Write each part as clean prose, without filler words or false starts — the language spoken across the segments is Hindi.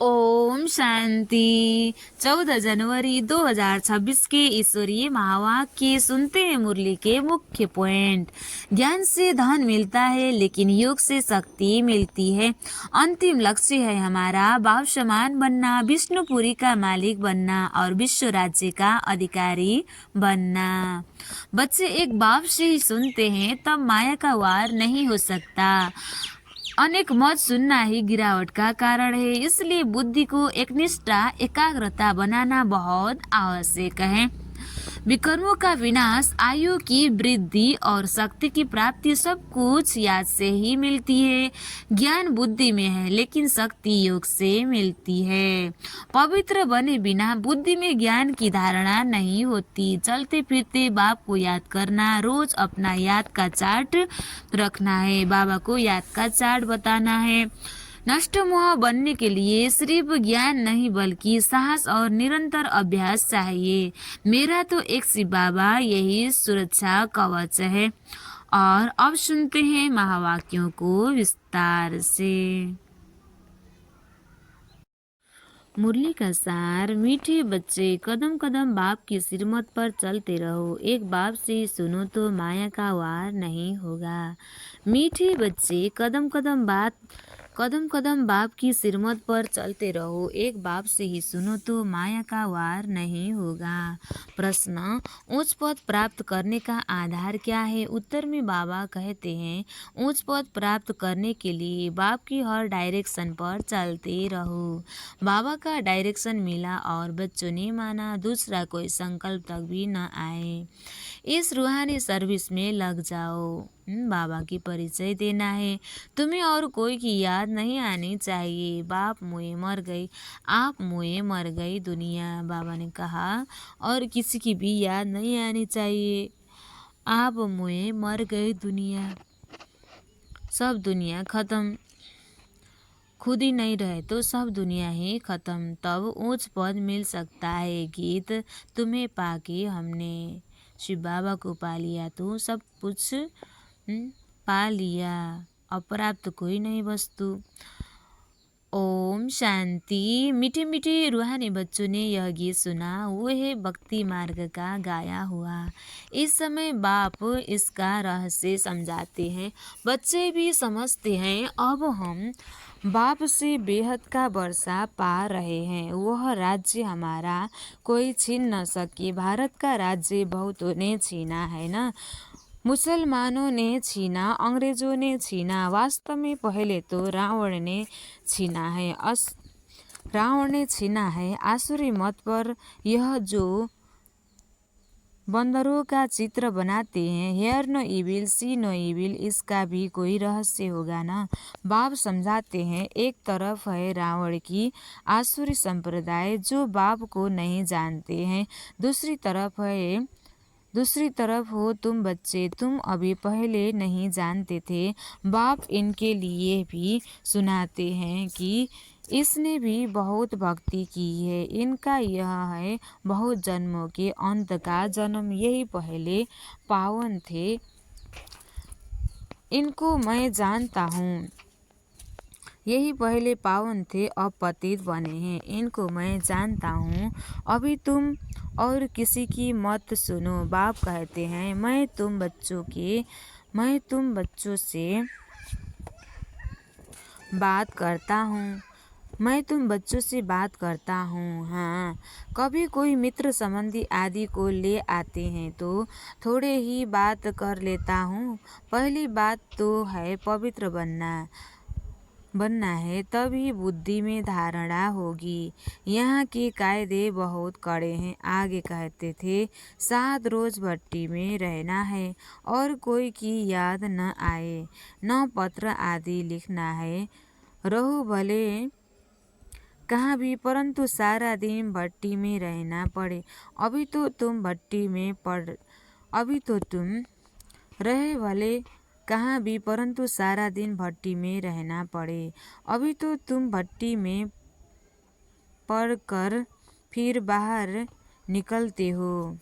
ओम शांति। 14 जनवरी 2026 के ईश्वरीय महावाक्य सुनते हैं। मुरली के मुख्य पॉइंट। ज्ञान से धन मिलता है, लेकिन योग से शक्ति मिलती है। अंतिम लक्ष्य है हमारा बाप समान बनना, विष्णुपुरी का मालिक बनना और विश्व राज्य का अधिकारी बनना। बच्चे एक बाप से ही सुनते हैं, तब माया का वार नहीं हो सकता। अनेक मत सुनना ही गिरावट का कारण है, इसलिए बुद्धि को एकनिष्ठा एकाग्रता बनाना बहुत आवश्यक है। विकर्मों का विनाश, आयु की वृद्धि और शक्ति की प्राप्ति सब कुछ याद से ही मिलती है। ज्ञान बुद्धि में है, लेकिन शक्ति योग से मिलती है। पवित्र बने बिना बुद्धि में ज्ञान की धारणा नहीं होती। चलते फिरते बाप को याद करना, रोज अपना याद का चार्ट रखना है, बाबा को याद का चार्ट बताना है। नष्ट मोह बनने के लिए सिर्फ ज्ञान नहीं, बल्कि साहस और निरंतर अभ्यास चाहिए। मेरा तो एक शिव बाबा यही सुरक्षा कवच है। और अब सुनते हैं महावाक्यों को विस्तार से। मुरली का सार। मीठे बच्चे, कदम कदम बाप की सिरमत पर चलते रहो। एक बाप से सुनो तो माया का वार नहीं होगा। मीठे बच्चे, कदम कदम बाप की सिरमत पर चलते रहो। एक बाप से ही सुनो तो माया का वार नहीं होगा। प्रश्न, उच्च पद प्राप्त करने का आधार क्या है? उत्तर में बाबा कहते हैं, उच्च पद प्राप्त करने के लिए बाप की हर डायरेक्शन पर चलते रहो। बाबा का डायरेक्शन मिला और बच्चों ने माना, दूसरा कोई संकल्प तक भी न आए। इस रूहानी सर्विस में लग जाओ। बाबा की परिचय देना है। तुम्हें और कोई की याद नहीं आनी चाहिए। बाप मुए मर गई, आप मुए मर गई दुनिया, बाबा ने कहा। और किसी की भी याद नहीं आनी चाहिए। आप मुए मर गई दुनिया, सब दुनिया खत्म। खुद ही नहीं रहे तो सब दुनिया ही खत्म। तब ऊंच पद मिल सकता है। गीत, तुम्हें पाके हमने शिव बाबा को पा लिया तो सब कुछ पा लिया। अप्राप्त कोई नहीं वस्तु। ओम शांति। मीठे मीठे रूहानी बच्चों ने यह गीत सुना, वो है भक्ति मार्ग का गाया हुआ। इस समय बाप इसका रहस्य समझाते हैं। बच्चे भी समझते हैं। अब हम बाप से बेहद का वर्षा पा रहे हैं। वह राज्य हमारा कोई छीन न सके। भारत का राज्य बहुतों ने छीना है ना। मुसलमानों ने छीना, अंग्रेजों ने छीना। वास्तव में पहले तो रावण ने छीना है। रावण ने छीना है। आसुरी मत पर यह जो बंदरों का चित्र बनाते हैं, हेयर नो इविल सी नो इविल, इसका भी कोई रहस्य होगा ना। बाप समझाते हैं, एक तरफ है रावण की आसुरी संप्रदाय जो बाप को नहीं जानते हैं। दूसरी तरफ हो तुम बच्चे, तुम अभी पहले नहीं जानते थे। बाप इनके लिए भी सुनाते हैं कि इसने भी बहुत भक्ति की है। इनका यह है बहुत जन्मों के अंत का जन्म, यही पहले पावन थे। इनको मैं जानता हूँ, यही पहले पावन थे, अब पतित बने हैं। इनको मैं जानता हूँ। अभी तुम और किसी की मत सुनो। बाप कहते हैं, मैं तुम बच्चों से बात करता हूँ। हाँ, कभी कोई मित्र संबंधी आदि को ले आते हैं तो थोड़े ही बात कर लेता हूँ। पहली बात तो है पवित्र बनना है, तभी बुद्धि में धारणा होगी। यहाँ के कायदे बहुत कड़े हैं। आगे कहते थे, 7 रोज भट्टी में रहना है और कोई की याद न आए, न पत्र आदि लिखना है। रहो भले कहाँ भी, परंतु सारा दिन भट्टी में रहना पड़े। अभी तो तुम रहे भले कहाँ भी, परंतु सारा दिन भट्टी में रहना पड़े। अभी तो तुम भट्टी में पड़कर फिर बाहर निकलते हो।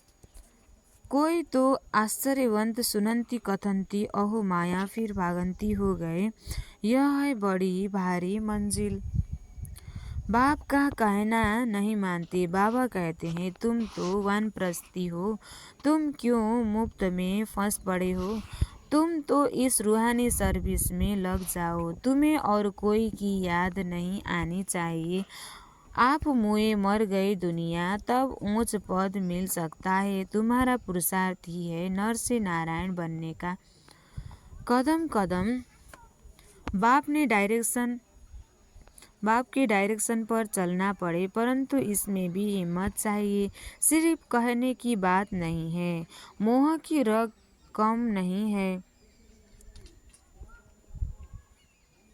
कोई तो आश्चर्यवंत सुनंती कथनती, अहो माया, फिर भागंती हो गए। यह है बड़ी भारी मंजिल। बाप का कहना नहीं मानते। बाबा कहते हैं तुम तो वानप्रस्थी हो, तुम क्यों मुफ्त में फंस पड़े हो। तुम तो इस रूहानी सर्विस में लग जाओ, तुम्हें और कोई की याद नहीं आनी चाहिए। आप मुए मर गए दुनिया, तब ऊंच पद मिल सकता है। तुम्हारा पुरुषार्थ ही है नर से नारायण बनने का। कदम कदम बाप के डायरेक्शन पर चलना पड़े, परंतु इसमें भी हिम्मत चाहिए। सिर्फ कहने की बात नहीं है। मोह की रग कम नहीं है।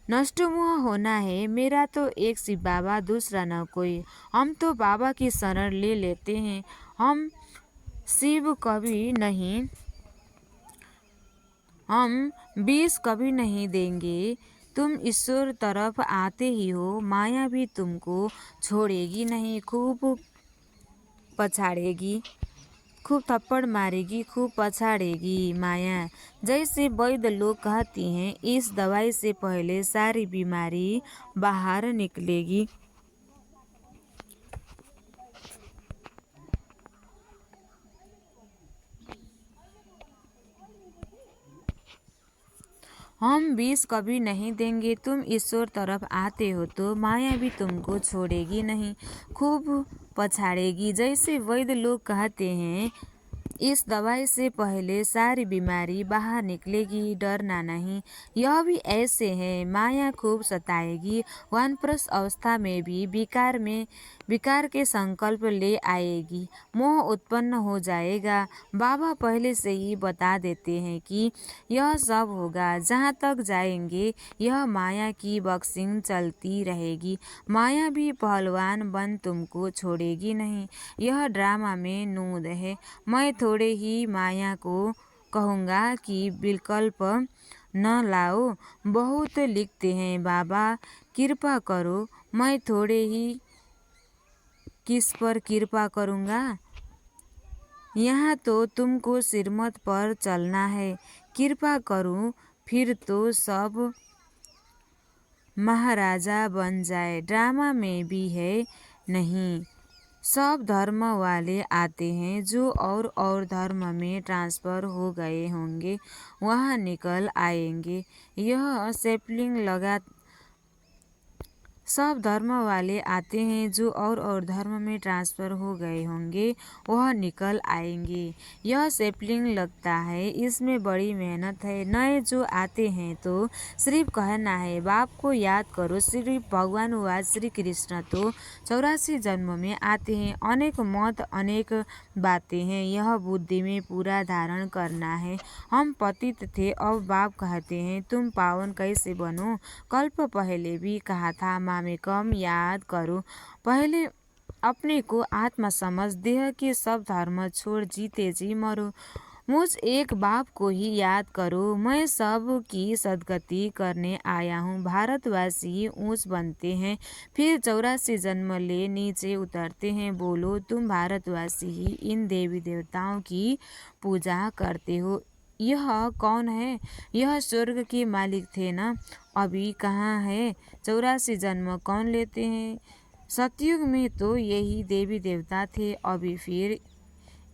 नष्ट मोह होना है। मेरा तो एक शिव बाबा, दूसरा न कोई। हम तो बाबा की शरण ले लेते हैं। हम विष कभी नहीं देंगे। तुम ईश्वर तरफ आते ही हो। माया भी तुमको छोड़ेगी नहीं। खूब पछाड़ेगी, खूब थप्पड़ मारेगी, खूब पछाड़ेगी माया। जैसे वैद्य लोग कहती हैं, इस दवाई से पहले सारी बीमारी बाहर निकलेगी। हम विष कभी नहीं देंगे। तुम ईश्वर तरफ आते हो तो माया भी तुमको छोड़ेगी नहीं, खूब पछाड़ेगी। जैसे वैद्य लोग कहते हैं, इस दवाई से पहले सारी बीमारी बाहर निकलेगी, डरना नहीं। यह भी ऐसे है। माया खूब सताएगी। वानप्रस्थ अवस्था में भी विकार के संकल्प ले आएगी। मोह उत्पन्न हो जाएगा। बाबा पहले से ही बता देते हैं कि यह सब होगा। जहाँ तक जाएंगे यह माया की बॉक्सिंग चलती रहेगी। माया भी पहलवान बन तुमको छोड़ेगी नहीं। यह ड्रामा में नूद है। मैं थोड़े ही माया को कहूँगा कि विकल्प न लाओ। बहुत लिखते हैं, बाबा कृपा करो। मैं थोड़े ही किस पर कृपा करूँगा। यहाँ तो तुमको श्रीमत पर चलना है। कृपा करूँ फिर तो सब महाराजा बन जाए। ड्रामा में भी है नहीं। सब धर्म वाले आते हैं। जो और धर्म में ट्रांसफ़र हो गए होंगे वहाँ निकल आएंगे। यह सैपलिंग लगा सब धर्म वाले आते हैं। जो और धर्म में ट्रांसफ़र हो गए होंगे वह निकल आएंगे। यह सैपलिंग लगता है। इसमें बड़ी मेहनत है। नए जो आते हैं तो सिर्फ कहना है, बाप को याद करो। सिर्फ भगवान व श्री कृष्ण तो 84 जन्म में आते हैं। अनेक मत, अनेक बातें हैं। यह बुद्धि में पूरा धारण करना है। हम पतित थे, अब बाप कहते हैं तुम पावन कैसे बनो। कल्प पहले भी कहा था, में कम याद करो। पहले अपने को आत्मा समझ, देह के सब धर्म छोड़ जीते जी मरो। मुझ एक बाप को ही याद करो। मैं सब की सदगति करने आया हूँ। भारतवासी ऊंच बनते हैं, फिर 84 जन्म ले नीचे उतरते हैं। बोलो, तुम भारतवासी ही इन देवी देवताओं की पूजा करते हो। यह कौन है? यह स्वर्ग के मालिक थे ना, अभी कहाँ है? 84 जन्म कौन लेते हैं? सतयुग में तो यही देवी देवता थे। अभी फिर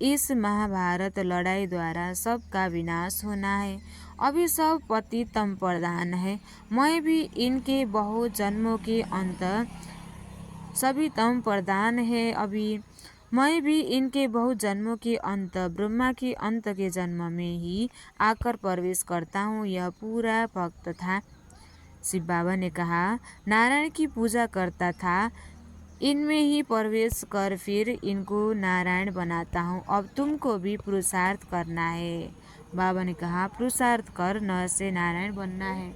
इस महाभारत लड़ाई द्वारा सबका विनाश होना है। अभी सब पति तम प्रधान है। मैं भी इनके बहुत जन्मों के अंत सभी तम प्रधान है। अभी मैं भी इनके बहुत जन्मों के अंत ब्रह्मा के अंत के जन्म में ही आकर प्रवेश करता हूँ। यह पूरा भक्त था। शिव बाबा ने कहा, नारायण की पूजा करता था, इनमें ही प्रवेश कर फिर इनको नारायण बनाता हूँ। अब तुमको भी पुरुषार्थ करना है। बाबा ने कहा, पुरुषार्थ कर, नर से नारायण बनना है।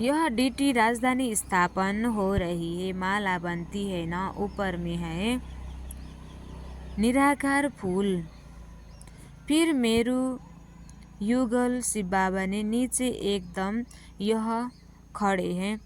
यह डीटी राजधानी स्थापन हो रही है। माला बनती है ना, ऊपर में है निराकार फूल, फिर मेरू युगल। शिव बाबा ने नीचे एकदम यह खड़े हैं।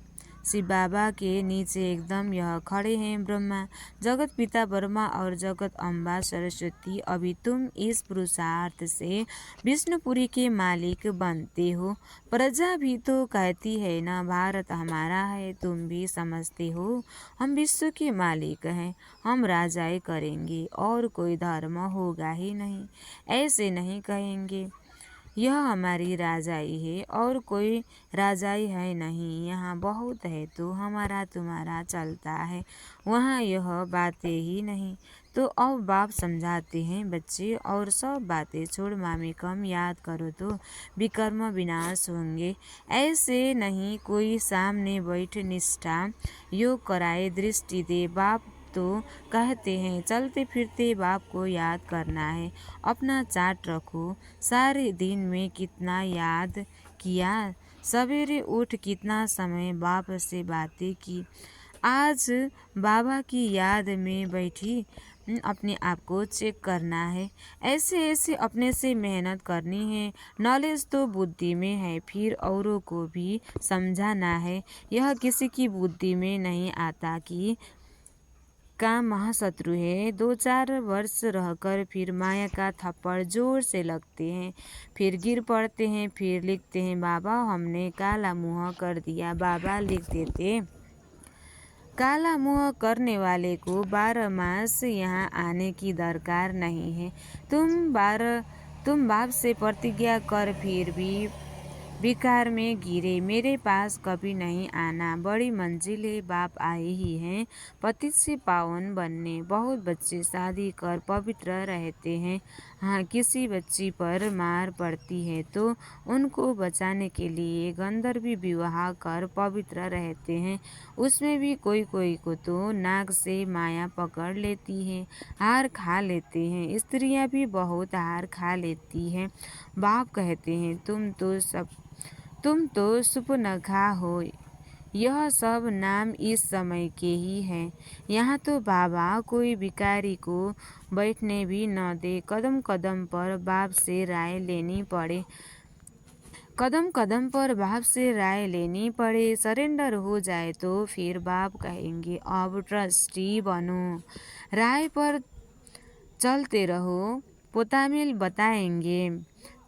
शिव बाबा के नीचे एकदम यह खड़े हैं ब्रह्मा, जगत पिता ब्रह्मा और जगत अम्बा सरस्वती। अभी तुम इस पुरुषार्थ से विष्णुपुरी के मालिक बनते हो। प्रजा भी तो कहती है ना, भारत हमारा है। तुम भी समझते हो हम विश्व के मालिक हैं, हम राजाई करेंगे और कोई धर्म होगा ही नहीं। ऐसे नहीं कहेंगे यह हमारी राजाई है और कोई राजाई है नहीं, यहाँ बहुत है तो हमारा तुम्हारा चलता है, वहाँ यह बातें ही नहीं। तो अब बाप समझाते हैं बच्चे, और सब बातें छोड़ मामे कम याद करो तो विकर्म विनाश होंगे। ऐसे नहीं कोई सामने बैठ निष्ठा योग कराए दृष्टि दे। बाप तो कहते हैं चलते फिरते बाप को याद करना है, अपना चार्ट रखो, सारे दिन में कितना याद किया, सवेरे उठ कितना समय बाप से बातें की, आज बाबा की याद में बैठी, अपने आप को चेक करना है। ऐसे ऐसे अपने से मेहनत करनी है। नॉलेज तो बुद्धि में है, फिर औरों को भी समझाना है। यह किसी की बुद्धि में नहीं आता कि का महाशत्रु है। 2-4 वर्ष रहकर फिर माया का थप्पड़ जोर से लगते हैं, फिर गिर पड़ते हैं, फिर लिखते हैं बाबा हमने काला मुँह कर दिया। बाबा लिख देते काला मुँह करने वाले को 12 मास यहाँ आने की दरकार नहीं है। तुम बाप से प्रतिज्ञा कर फिर भी विकार में गिरे, मेरे पास कभी नहीं आना। बड़ी मंजिल है, बाप आए ही हैं पतित से पावन बनने। बहुत बच्चे शादी कर पवित्र रहते हैं। हाँ, किसी बच्ची पर मार पड़ती है तो उनको बचाने के लिए गंधर्वी विवाह कर पवित्र रहते हैं। उसमें भी कोई कोई को तो नाक से माया पकड़ लेती है, हार खा लेते हैं। स्त्रियां भी बहुत हार खा लेती हैं। बाप कहते हैं तुम तो सुपनखा हो, यह सब नाम इस समय के ही हैं। यहाँ तो बाबा कोई भिखारी को बैठने भी न दे, कदम कदम पर बाप से राय लेनी पड़े, कदम कदम पर बाप से राय लेनी पड़े। सरेंडर हो जाए तो फिर बाप कहेंगे अब ट्रस्टी बनो, राय पर चलते रहो, पोतामेल बताएंगे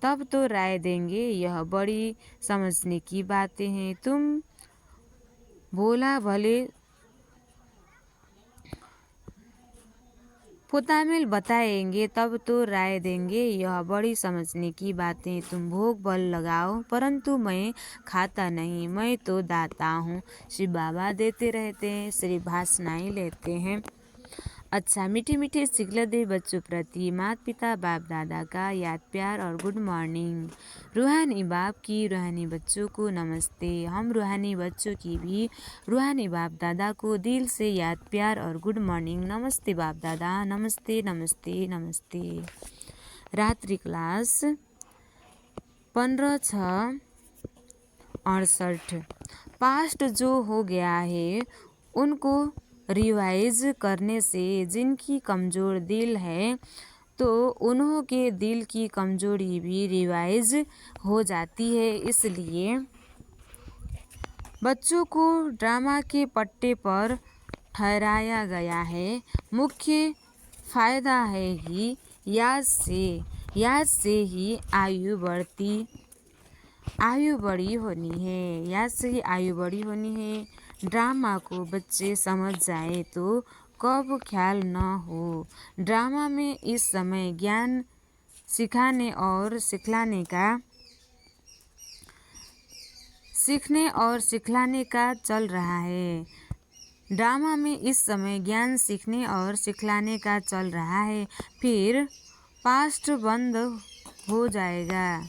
तब तो राय देंगे। यह बड़ी समझने की बातें हैं। तुम बोला भले पोतामेल बताएंगे तब तो राय देंगे, यह बड़ी समझने की बातें। तुम भोग बल लगाओ परंतु मैं खाता नहीं, मैं तो दाता हूँ। शिव बाबा देते रहते हैं, सिर्फ भाषणाएं लेते हैं। अच्छा, मीठे मीठे सिखलदे बच्चों प्रति माता पिता बाप दादा का याद प्यार और गुड मॉर्निंग। रूहानी बाप की रूहानी बच्चों को नमस्ते। हम रूहानी बच्चों की भी रूहानी बाप दादा को दिल से याद प्यार और गुड मॉर्निंग। नमस्ते बाप दादा, नमस्ते नमस्ते नमस्ते। रात्रि क्लास 15/6/68। पास्ट जो हो गया है उनको रिवाइज करने से जिनकी कमज़ोर दिल है तो उन्हों के दिल की कमजोरी भी रिवाइज हो जाती है। इसलिए बच्चों को ड्रामा के पट्टे पर ठहराया गया है। मुख्य फायदा है कि याद से ही आयु बड़ी होनी है, याद से ही आयु बड़ी होनी है। ड्रामा को बच्चे समझ जाए तो कब ख्याल न हो। ड्रामा में इस समय ज्ञान सीखने और सिखलाने का चल रहा है। ड्रामा में इस समय ज्ञान सीखने और सिखलाने का चल रहा है, फिर पास्ट बंद हो जाएगा।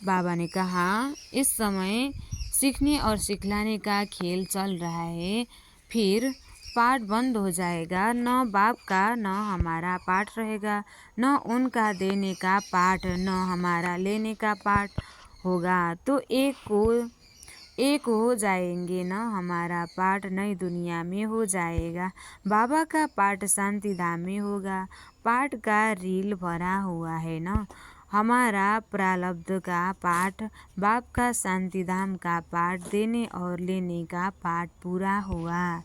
बाबा ने कहा इस समय सीखने और सिखलाने का खेल चल रहा है, फिर पाठ बंद हो जाएगा। न बाप का न हमारा पाठ रहेगा, न उनका देने का पाठ न हमारा लेने का पाठ होगा। तो एक हो जाएंगे, न हमारा पाठ नई दुनिया में हो जाएगा, बाबा का पाठ शांति धाम में होगा। पाठ का रील भरा हुआ है न, हमारा प्रारब्ध का पाठ, बाप का शांतिधाम का पाठ, देने और लेने का पाठ पूरा हुआ।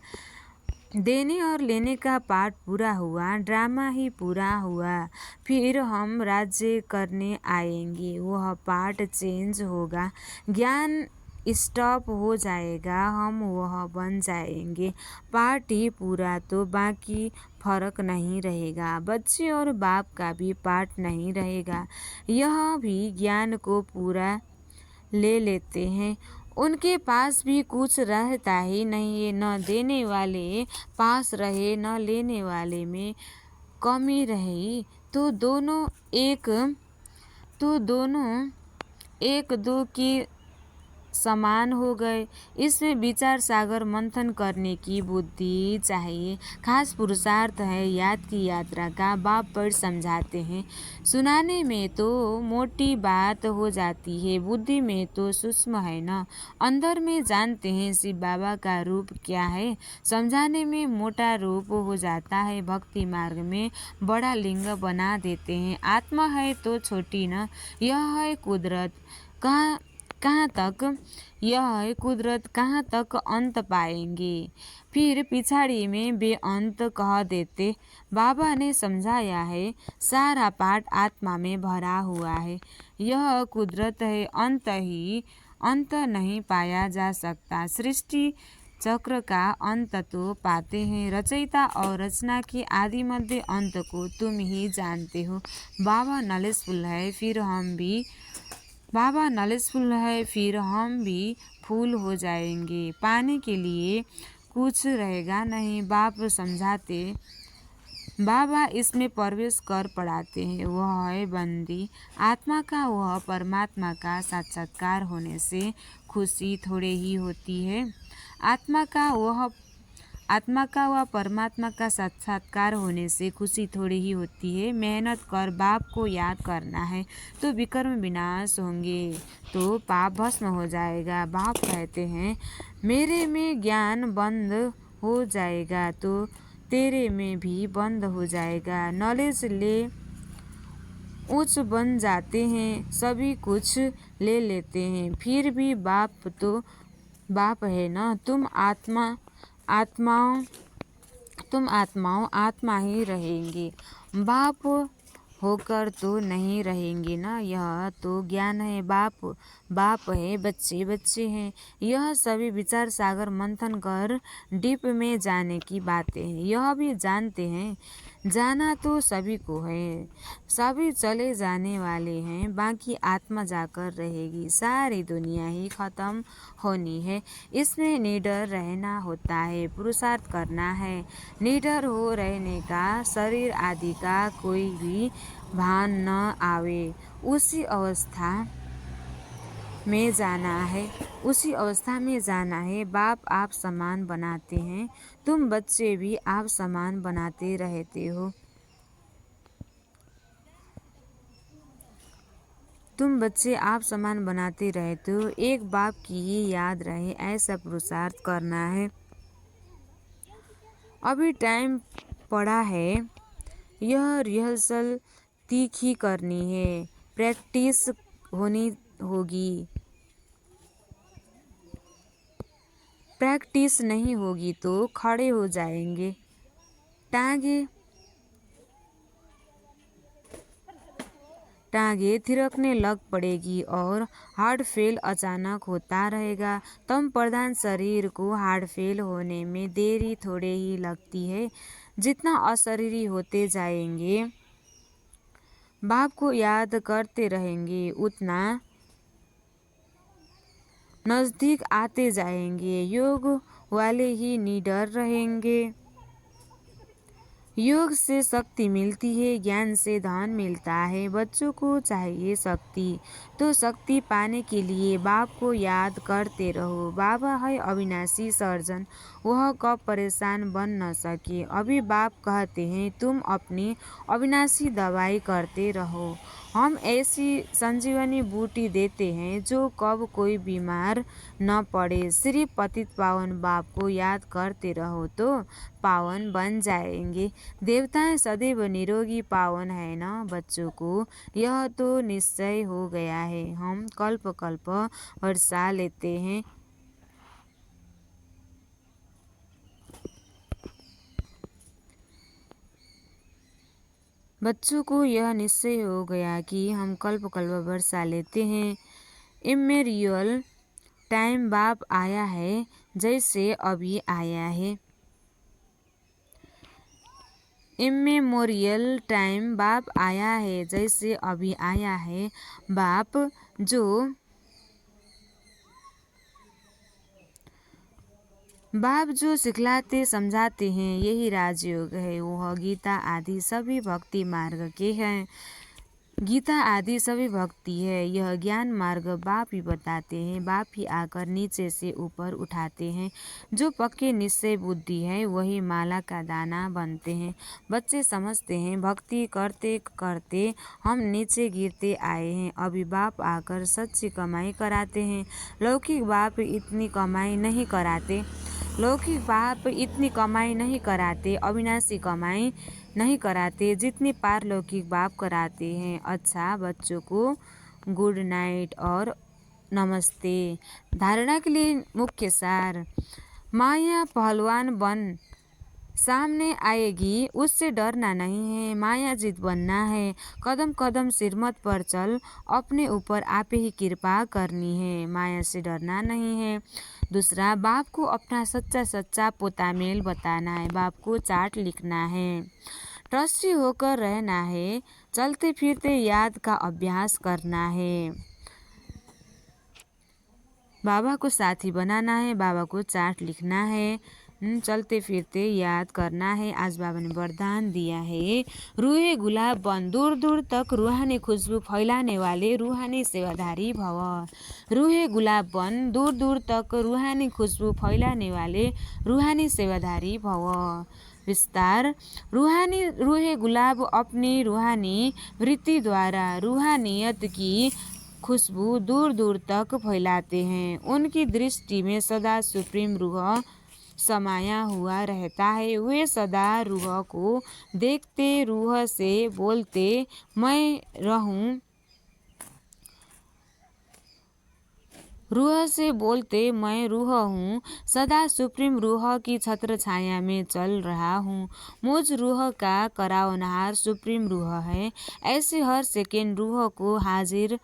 देने और लेने का पाठ पूरा हुआ, ड्रामा ही पूरा हुआ। फिर हम राज्य करने आएंगे, वह पार्ट चेंज होगा, ज्ञान स्टॉप हो जाएगा, हम वह बन जाएंगे। पार्ट ही पूरा, तो बाकी फर्क नहीं रहेगा। बच्चे और बाप का भी पार्ट नहीं रहेगा। यह भी ज्ञान को पूरा ले लेते हैं, उनके पास भी कुछ रहता ही नहीं है। न देने वाले पास रहे, न लेने वाले में कमी रही, तो दोनों एक दो की समान हो गए। इसमें विचार सागर मंथन करने की बुद्धि चाहिए। खास पुरुषार्थ है याद की यात्रा का। बाप पर समझाते हैं, सुनाने में तो मोटी बात हो जाती है, बुद्धि में तो सूक्ष्म है न। अंदर में जानते हैं शिव बाबा का रूप क्या है, समझाने में मोटा रूप हो जाता है। भक्ति मार्ग में बड़ा लिंग बना देते हैं। आत्मा है तो छोटी न, यह है कुदरत। कहाँ तक यह है कुदरत, कहाँ तक अंत पाएंगे। फिर पिछाड़ी में बेअंत कह देते। बाबा ने समझाया है, सारा पाठ आत्मा में भरा हुआ है। यह कुदरत है, अंत नहीं पाया जा सकता। सृष्टि चक्र का अंत तो पाते हैं, रचयिता और रचना के आदि मध्य अंत को तुम ही जानते हो। बाबा नॉलेजफुल है, फिर हम भी फूल हो जाएंगे। पाने के लिए कुछ रहेगा नहीं। बाप समझाते, बाबा इसमें प्रवेश कर पढ़ाते हैं। वह है बंदी आत्मा का, वह परमात्मा का साक्षात्कार होने से खुशी थोड़े ही होती है। आत्मा का व परमात्मा का साक्षात्कार होने से खुशी थोड़ी ही होती है। मेहनत कर बाप को याद करना है, तो विकर्म विनाश होंगे, तो पाप भस्म हो जाएगा। बाप कहते हैं, मेरे में ज्ञान बंद हो जाएगा तो तेरे में भी बंद हो जाएगा। नॉलेज ले उच्च बन जाते हैं, सभी कुछ ले लेते हैं, फिर भी बाप तो बाप है ना। तुम आत्माओं आत्मा ही रहेंगे, बाप होकर तो नहीं रहेंगे ना। यह तो ज्ञान है, बाप है, बच्चे बच्चे हैं। यह सभी विचार सागर मंथन कर डीप में जाने की बातें हैं। यह भी जानते हैं, जाना तो सभी को है, सभी चले जाने वाले हैं, बाकी आत्मा जाकर रहेगी। सारी दुनिया ही खत्म होनी है, इसमें निडर रहना होता है, पुरुषार्थ करना है। निडर हो रहने का, शरीर आदि का कोई भी भान न आवे, उसी अवस्था में जाना है। बाप आप समान बनाते हैं, तुम बच्चे भी आप समान बनाते रहते हो। एक बाप की ही याद रहे, ऐसा पुरुषार्थ करना है। अभी टाइम पड़ा है, यह रिहर्सल तीखी करनी है, प्रैक्टिस होनी होगी। प्रैक्टिस नहीं होगी तो खड़े हो जाएंगे, टांगे थिरकने लग पड़ेगी और हार्ट फेल अचानक होता रहेगा। तम प्रधान शरीर को हार्ट फेल होने में देरी थोड़े ही लगती है। जितना अशरीरी होते जाएंगे, बाप को याद करते रहेंगे, उतना नजदीक आते जाएंगे। योग वाले ही निडर रहेंगे। योग से शक्ति मिलती है, ज्ञान से धन मिलता है। बच्चों को चाहिए शक्ति, तो शक्ति पाने के लिए बाप को याद करते रहो। बाबा है अविनाशी सर्जन, वह कब परेशान बन न सके। अभी बाप कहते हैं तुम अपनी अविनाशी दवाई करते रहो। हम ऐसी संजीवनी बूटी देते हैं जो कब कोई बीमार न पड़े। सिर्फ पतित पावन बाप को याद करते रहो तो पावन बन जाएंगे। देवताएं सदैव निरोगी पावन है ना बच्चों को, यह तो निश्चय हो गया है। हम कल्प कल्प वर्षा लेते हैं। बच्चों को यह निश्चय हो गया कि हम कल्प कल्प वर्षा लेते हैं। इमेरियल टाइम बाप आया है जैसे अभी आया है। इमेमोरियल टाइम बाप आया है जैसे अभी आया है। बाप जो सिखलाते समझाते हैं यही राजयोग है। वह गीता आदि सभी भक्ति मार्ग के हैं। गीता आदि सभी भक्ति है। यह ज्ञान मार्ग बाप ही बताते हैं। बाप ही आकर नीचे से ऊपर उठाते हैं। जो पक्के निश्चय बुद्धि है वही माला का दाना बनते हैं। बच्चे समझते हैं भक्ति करते करते हम नीचे गिरते आए हैं। अभी बाप आकर सच्ची कमाई कराते हैं। लौकिक बाप इतनी कमाई नहीं कराते। अविनाशी कमाई नहीं कराते जितनी पारलौकिक बाप कराते हैं। अच्छा बच्चों को गुड नाइट और नमस्ते। धारणा के लिए मुख्य सार। माया पहलवान बन सामने आएगी, उससे डरना नहीं है। माया जीत बनना है। कदम कदम सिरमत पर चल, अपने ऊपर आपे ही कृपा करनी है। माया से डरना नहीं है। दूसरा, बाप को अपना सच्चा पोतामेल बताना है। बाप को चार्ट लिखना है। ट्रस्टी होकर रहना है। चलते फिरते याद का अभ्यास करना है। बाबा को साथी बनाना है। बाबा को चार्ट लिखना है। चलते फिरते याद करना है। आज बाबा ने वरदान दिया है, रूहे गुलाब बन, दूर दूर तक रूहानी खुशबू फैलाने वाले रूहानी सेवाधारी भव। रूहे गुलाब बन, दूर दूर तक रूहानी खुशबू फैलाने वाले रूहानी सेवाधारी भव। विस्तार। रूहे गुलाब अपनी रूहानी वृत्ति द्वारा रूहानियत की खुशबू दूर दूर तक फैलाते हैं। उनकी दृष्टि में सदा सुप्रीम रूह समाया हुआ रहता है। वे सदा रूह को देखते, रूह से बोलते मैं रहूं। रूह से बोलते मैं रूह हूँ। सदा सुप्रीम रूह की छत्र छाया में चल रहा हूँ। मुझ रूह का करावनहार सुप्रीम रूह है। ऐसे हर सेकेंड रूह को हाजिर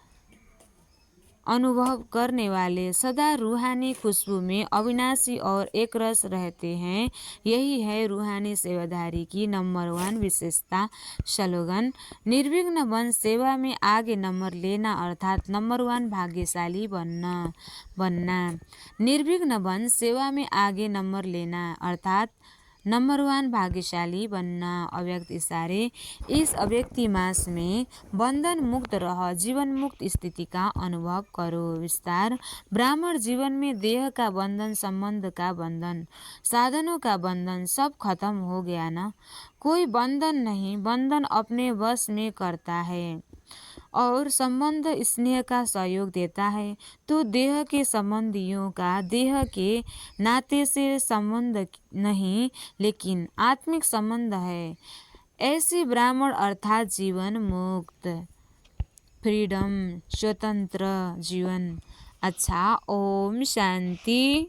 अनुभव करने वाले सदा रूहानी खुशबू में अविनाशी और एक रस रहते हैं। यही है रूहानी सेवाधारी की नंबर 1 विशेषता। स्लोगन। निर्विघ्न बन, सेवा में आगे नंबर लेना अर्थात नंबर 1 भाग्यशाली बनना। निर्विघ्न बन, सेवा में आगे नंबर लेना अर्थात नंबर 1 भाग्यशाली बनना। अव्यक्त इशारे। इस अव्यक्ति मास में बंधन मुक्त रह, जीवन मुक्त स्थिति का अनुभव करो। विस्तार। ब्राह्मण जीवन में देह का बंधन, संबंध का बंधन, साधनों का बंधन सब खत्म हो गया ना। कोई बंधन नहीं। बंधन अपने वश में करता है और संबंध स्नेह का सहयोग देता है। तो देह के संबंधियों का देह के नाते से संबंध नहीं, लेकिन आत्मिक संबंध है। ऐसे ब्राह्मण अर्थात जीवन मुक्त, फ्रीडम, स्वतंत्र जीवन। अच्छा, ओम शांति।